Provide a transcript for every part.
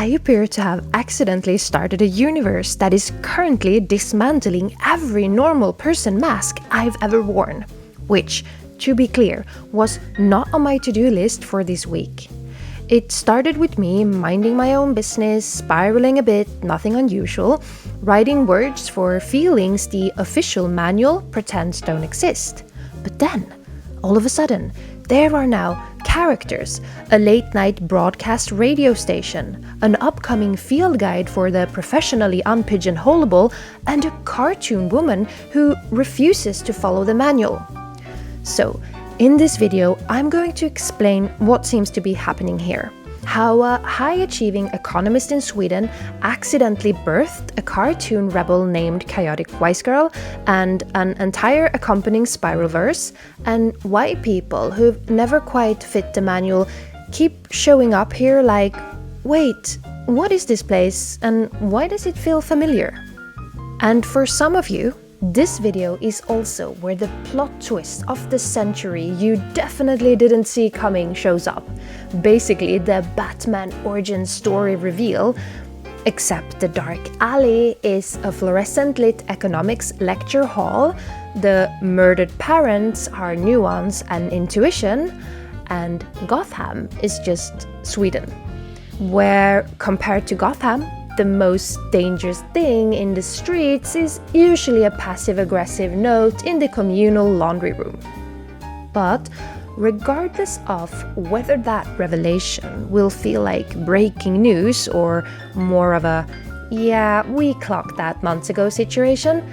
I appear to have accidentally started a universe that is currently dismantling every normal person mask I've ever worn, which, to be clear, was not on my to-do list for this week. It started with me minding my own business, spiraling a bit, nothing unusual, writing words for feelings the official manual pretends don't exist. But then, all of a sudden, there are now characters, a late-night broadcast radio station, an upcoming field guide for the professionally unpigeonholable, and a cartoon woman who refuses to follow the manual. So, in this video, I'm going to explain what seems to be happening here. How a high-achieving economist in Sweden accidentally birthed a cartoon rebel named Chaotic Wise Girl and an entire accompanying Spiralverse, and why people who've never quite fit the manual keep showing up here like, wait, what is this place and why does it feel familiar? And for some of you, this video is also where the plot twist of the century you definitely didn't see coming shows up. Basically, the Batman origin story reveal, except the dark alley is a fluorescent lit economics lecture hall, the murdered parents are nuance and intuition, and Gotham is just Sweden. Where, compared to Gotham, the most dangerous thing in the streets is usually a passive-aggressive note in the communal laundry room. But regardless of whether that revelation will feel like breaking news or more of a "yeah, we clocked that months ago" situation,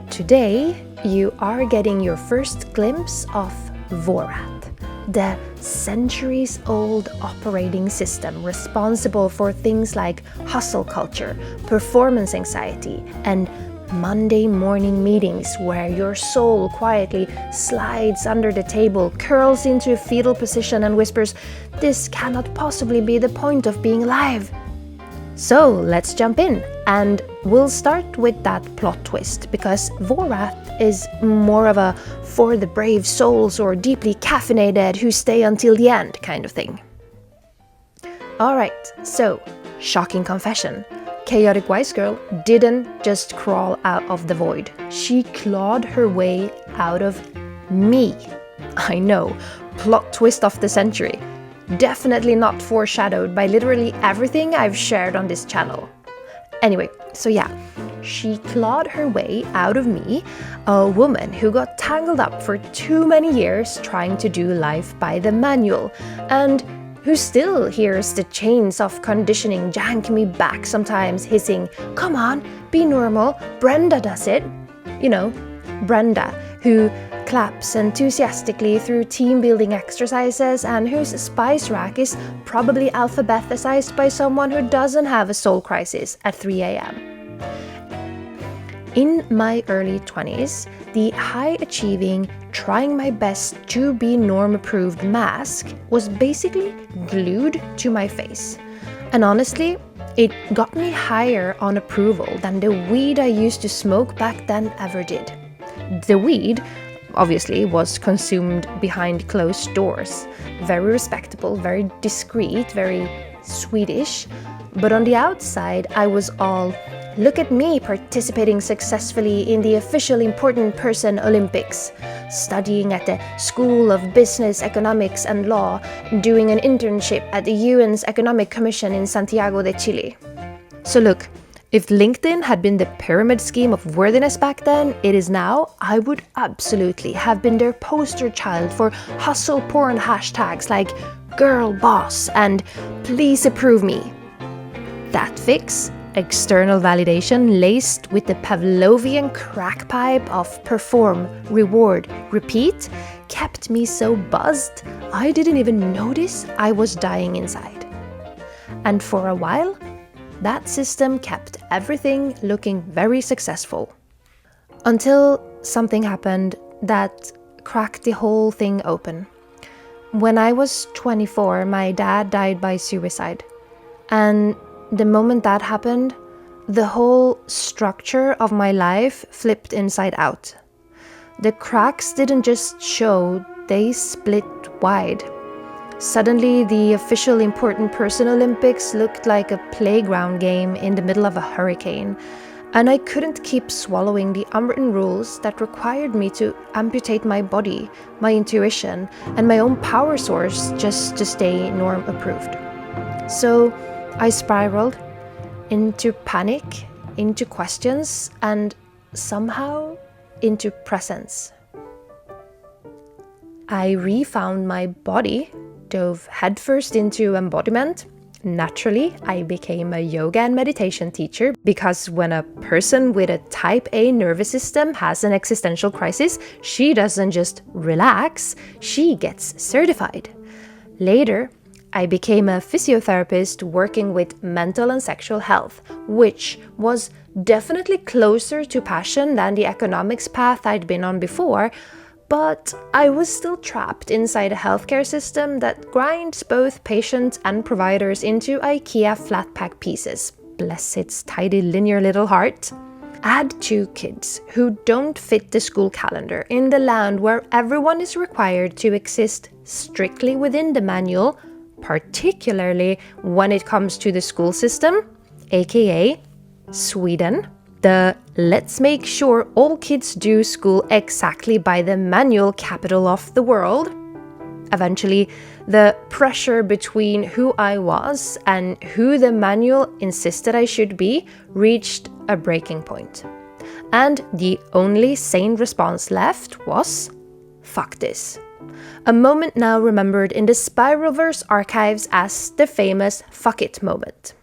today you are getting your first glimpse of Vorat, the centuries-old operating system responsible for things like hustle culture, performance anxiety, and Monday morning meetings where your soul quietly slides under the table, curls into a fetal position and whispers, "This cannot possibly be the point of being alive." So let's jump in, and we'll start with that plot twist, because Vorat is more of a for the brave souls or deeply caffeinated who stay until the end kind of thing. Alright, so, shocking confession. Chaotic Wise Girl didn't just crawl out of the void. She clawed her way out of me. I know, plot twist of the century. Definitely not foreshadowed by literally everything I've shared on this channel. Anyway, so yeah, she clawed her way out of me, a woman who got tangled up for too many years trying to do life by the manual, and who still hears the chains of conditioning jank me back sometimes, hissing, "Come on, be normal, Brenda does it." You know, Brenda, who claps enthusiastically through team-building exercises and whose spice rack is probably alphabetized by someone who doesn't have a soul crisis at 3 a.m. In my early 20s, the high-achieving, trying my best to be norm-approved mask was basically glued to my face. And honestly, it got me higher on approval than the weed I used to smoke back then ever did. The weed, obviously, was consumed behind closed doors. Very respectable, very discreet, very Swedish. But on the outside, I was all, "Look at me participating successfully in the official important person Olympics, studying at the School of Business, Economics and Law, doing an internship at the UN's Economic Commission in Santiago de Chile." So look, if LinkedIn had been the pyramid scheme of worthiness back then, it is now, I would absolutely have been their poster child for hustle porn hashtags like "girl boss" and "please approve me." That fix, external validation laced with the Pavlovian crack pipe of perform, reward, repeat, kept me so buzzed I didn't even notice I was dying inside. And for a while, that system kept everything looking very successful. Until something happened that cracked the whole thing open. When I was 24, my dad died by suicide. And the moment that happened, the whole structure of my life flipped inside out. The cracks didn't just show, they split wide. Suddenly, the official important person Olympics looked like a playground game in the middle of a hurricane, and I couldn't keep swallowing the unwritten rules that required me to amputate my body, my intuition, and my own power source just to stay norm approved. So I spiraled into panic, into questions, and somehow into presence. I refound my body, dove headfirst into embodiment. Naturally, I became a yoga and meditation teacher because when a person with a type A nervous system has an existential crisis, she doesn't just relax, she gets certified. Later, I became a physiotherapist working with mental and sexual health, which was definitely closer to passion than the economics path I'd been on before, but I was still trapped inside a healthcare system that grinds both patients and providers into IKEA flat pack pieces. Bless its tidy linear little heart. Add 2 kids who don't fit the school calendar in the land where everyone is required to exist strictly within the manual, particularly when it comes to the school system, aka Sweden. The let's make sure all kids do school exactly by the manual capital of the world. Eventually, the pressure between who I was and who the manual insisted I should be reached a breaking point. And the only sane response left was, fuck this. A moment now remembered in the Spiralverse archives as the famous fuck it moment.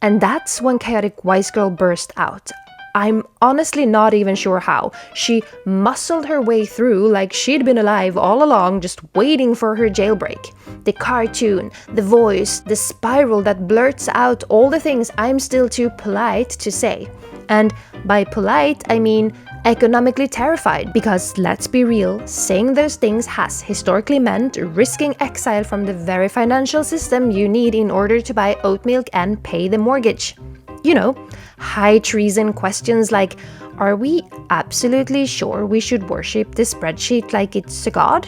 And that's when chaotic wise girl burst out. I'm honestly not even sure how. She muscled her way through like she'd been alive all along, just waiting for her jailbreak. The cartoon, the voice, the spiral that blurts out all the things I'm still too polite to say. And by polite, I mean economically terrified, because let's be real, saying those things has historically meant risking exile from the very financial system you need in order to buy oat milk and pay the mortgage. You know, high treason questions like, are we absolutely sure we should worship the spreadsheet like it's a god?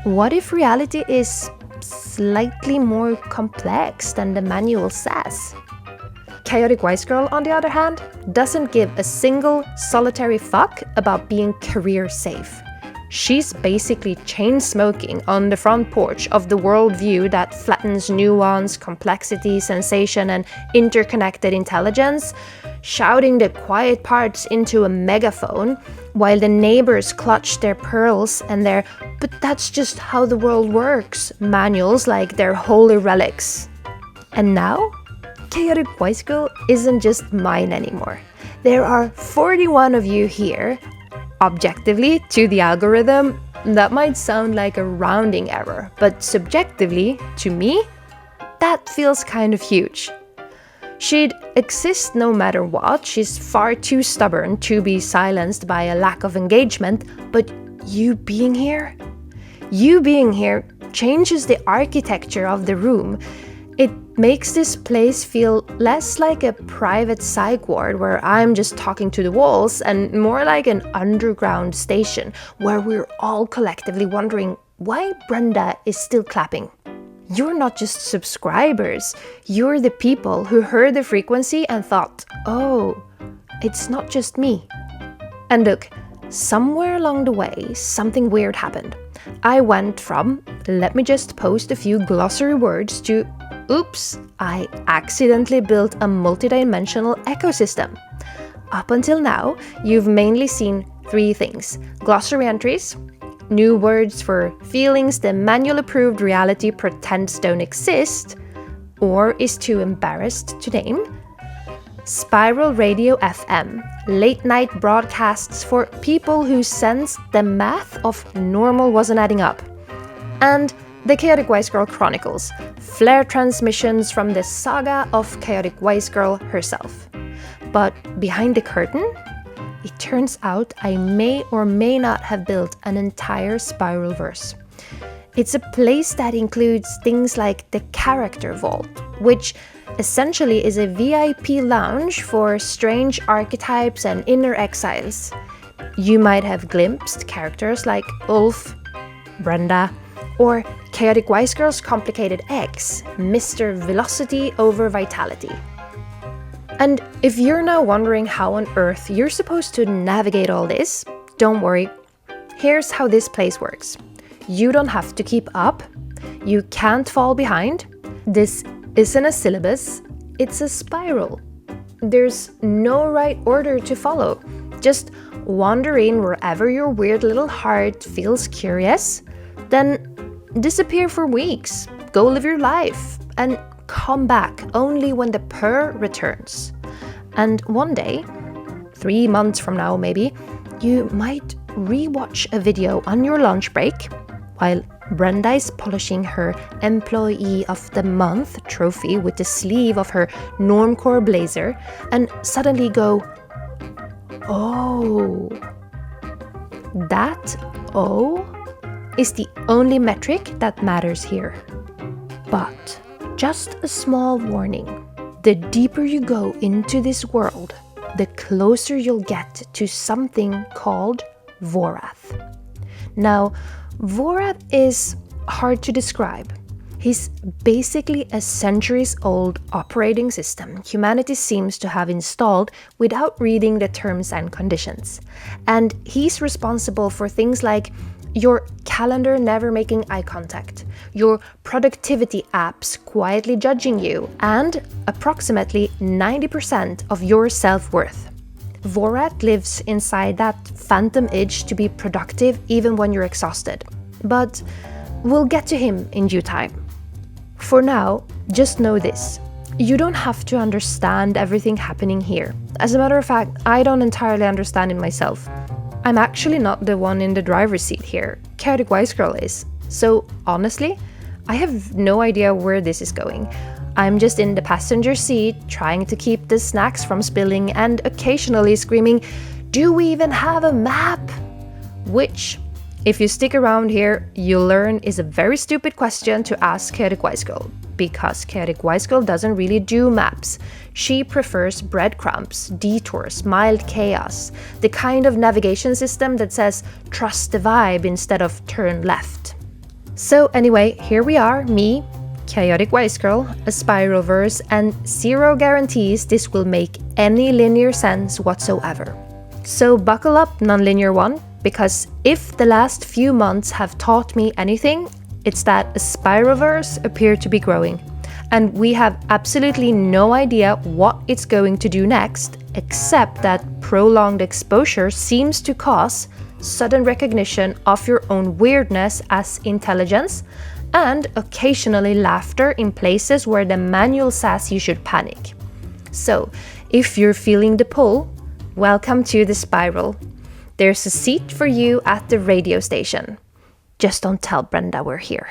What if reality is slightly more complex than the manual says? Chaotic Wise Girl, on the other hand, doesn't give a single solitary fuck about being career safe. She's basically chain-smoking on the front porch of the worldview that flattens nuance, complexity, sensation, and interconnected intelligence, shouting the quiet parts into a megaphone, while the neighbors clutch their pearls and their "but that's just how the world works" manuals like they're holy relics. And now, Chaotic Wise Girl isn't just mine anymore. There are 41 of you here. Objectively, to the algorithm, that might sound like a rounding error, but subjectively, to me, that feels kind of huge. She'd exist no matter what. She's far too stubborn to be silenced by a lack of engagement, but you being here changes the architecture of the room. It makes this place feel less like a private psych ward where I'm just talking to the walls and more like an underground station where we're all collectively wondering why Brenda is still clapping. You're not just subscribers, you're the people who heard the frequency and thought, oh, it's not just me. And look, somewhere along the way, something weird happened. I went from, let me just post a few glossary words to, oops, I accidentally built a multidimensional ecosystem. Up until now, you've mainly seen 3 things: glossary entries, new words for feelings the manual-approved reality pretends don't exist, or is too embarrassed to name, Spiral Radio FM, late-night broadcasts for people who sensed the math of normal wasn't adding up, and the Chaotic Wise Girl Chronicles, flare transmissions from the saga of Chaotic Wise Girl herself. But behind the curtain, it turns out I may or may not have built an entire Spiralverse. It's a place that includes things like the Character Vault, which essentially is a VIP lounge for strange archetypes and inner exiles. You might have glimpsed characters like Ulf, Brenda, or Chaotic Wise Girl's complicated X, Mr. Velocity over Vitality. And if you're now wondering how on earth you're supposed to navigate all this, don't worry. Here's how this place works. You don't have to keep up. You can't fall behind. This isn't a syllabus, it's a spiral. There's no right order to follow. Just wander in wherever your weird little heart feels curious, then disappear for weeks, go live your life, and come back only when the purr returns. And one day, 3 months from now maybe, you might re-watch a video on your lunch break while Brenda is polishing her Employee of the Month trophy with the sleeve of her Normcore blazer and suddenly go, oh, that O is the only metric that matters here. But just a small warning, the deeper you go into this world, the closer you'll get to something called Vorath. Now, Vorath is hard to describe. He's basically a centuries-old operating system humanity seems to have installed without reading the terms and conditions. And he's responsible for things like your calendar never making eye contact, your productivity apps quietly judging you, and approximately 90% of your self-worth. Vorath lives inside that phantom itch to be productive even when you're exhausted. But we'll get to him in due time. For now, just know this. You don't have to understand everything happening here. As a matter of fact, I don't entirely understand it myself. I'm actually not the one in the driver's seat here. Chaotic Wise Girl is. So honestly, I have no idea where this is going. I'm just in the passenger seat, trying to keep the snacks from spilling and occasionally screaming, "Do we even have a map?" Which, if you stick around here, you'll learn is a very stupid question to ask Chaotic Wise Girl, because Chaotic Wise Girl doesn't really do maps. She prefers breadcrumbs, detours, mild chaos, the kind of navigation system that says trust the vibe instead of turn left. So anyway, here we are, me, Chaotic Wise Girl, a Spiralverse, and zero guarantees this will make any linear sense whatsoever. So buckle up, Nonlinear One, because if the last few months have taught me anything, it's that a Spiralverse appear to be growing, and we have absolutely no idea what it's going to do next, except that prolonged exposure seems to cause sudden recognition of your own weirdness as intelligence, and occasionally laughter in places where the manual says you should panic. So, if you're feeling the pull, welcome to the spiral. There's a seat for you at the radio station. Just don't tell Brenda we're here.